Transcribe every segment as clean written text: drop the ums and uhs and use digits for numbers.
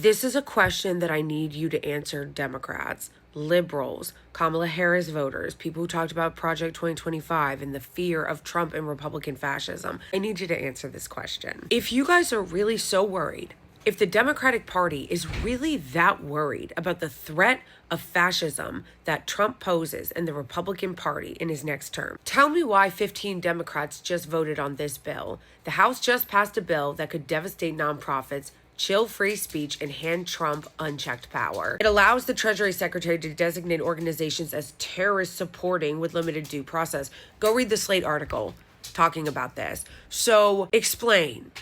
This is a question that I need you to answer, Democrats, liberals, Kamala Harris voters, people who talked about Project 2025 and the fear of Trump and Republican fascism. I need you to answer this question. If you guys are really so worried, if the Democratic Party is really that worried about the threat of fascism that Trump poses in the Republican Party in his next term, tell me why 15 Democrats just voted on this bill. The House just passed a bill that could devastate nonprofits, chill free speech, and hand Trump unchecked power. It allows the Treasury Secretary to designate organizations as terrorist supporting with limited due process. Go read the Slate article talking about this. So explain.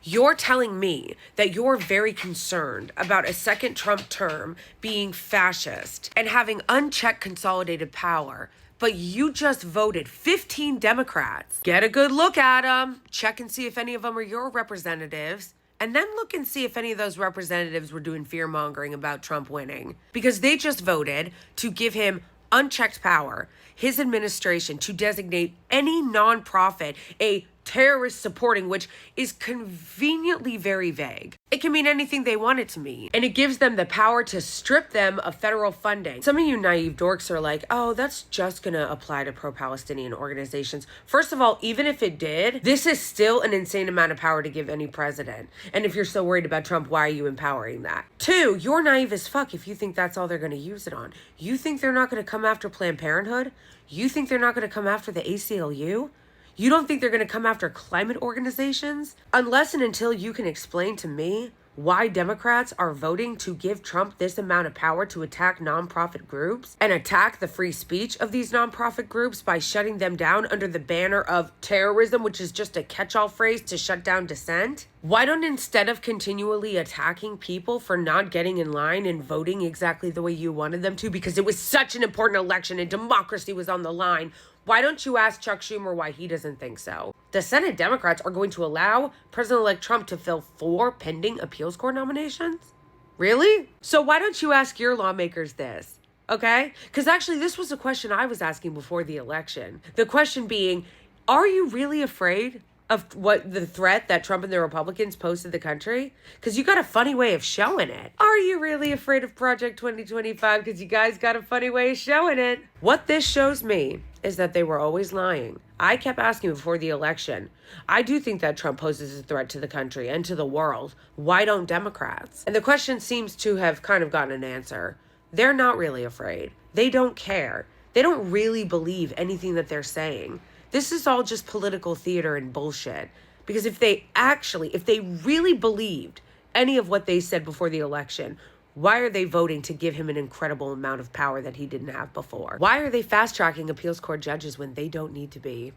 You're telling me that you're very concerned about a second Trump term being fascist and having unchecked consolidated power, but you just voted 15 Democrats. Get a good look at them. Check and see if any of them are your representatives. And then look and see if any of those representatives were doing fear-mongering about Trump winning. Because they just voted to give him unchecked power, his administration, to designate any nonprofit a terrorist supporting, which is conveniently very vague. It can mean anything they want it to mean. And it gives them the power to strip them of federal funding. Some of you naive dorks are like, oh, that's just gonna apply to pro-Palestinian organizations. First of all, even if it did, this is still an insane amount of power to give any president. And if you're so worried about Trump, why are you empowering that? Two, you're naive as fuck if you think that's all they're gonna use it on. You think they're not gonna come after Planned Parenthood? You think they're not gonna come after the ACLU? You don't think they're going to come after climate organizations? Unless and until you can explain to me why Democrats are voting to give Trump this amount of power to attack nonprofit groups and attack the free speech of these nonprofit groups by shutting them down under the banner of terrorism, which is just a catch-all phrase to shut down dissent. Why don't, instead of continually attacking people for not getting in line and voting exactly the way you wanted them to, because it was such an important election and democracy was on the line, why don't you ask Chuck Schumer why he doesn't think so? The Senate Democrats are going to allow President-elect Trump to fill 4 pending appeals court nominations? Really? So why don't you ask your lawmakers this? Okay? Because actually, this was a question I was asking before the election. The question being, are you really afraid of what the threat that Trump and the Republicans pose to the country? Because you got a funny way of showing it. Are you really afraid of Project 2025? Because you guys got a funny way of showing it. What this shows me is that they were always lying. I kept asking before the election, I do think that Trump poses a threat to the country and to the world. Why don't Democrats? And the question seems to have kind of gotten an answer. They're not really afraid. They don't care. They don't really believe anything that they're saying. This is all just political theater and bullshit. Because if they really believed any of what they said before the election, why are they voting to give him an incredible amount of power that he didn't have before? Why are they fast-tracking appeals court judges when they don't need to be?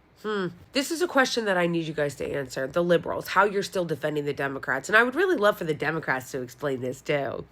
This is a question that I need you guys to answer. The liberals, how you're still defending the Democrats. And I would really love for the Democrats to explain this too.